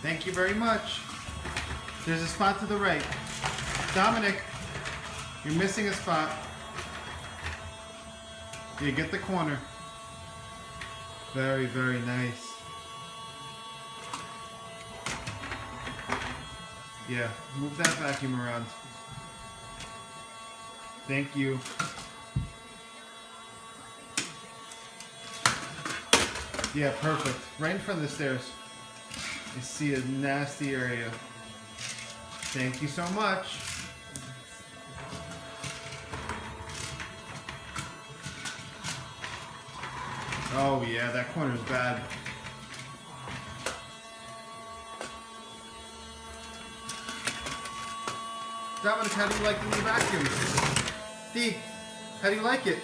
Thank you very much. There's a spot to the right. Dominic, you're missing a spot. You get the corner. Very, very nice. Yeah, move that vacuum around. Thank you. Yeah, perfect. Right in front of the stairs. You see a nasty area. Thank you so much. Oh yeah, that corner's bad. Dominic, how do you like the new vacuum? Dee, how do you like it?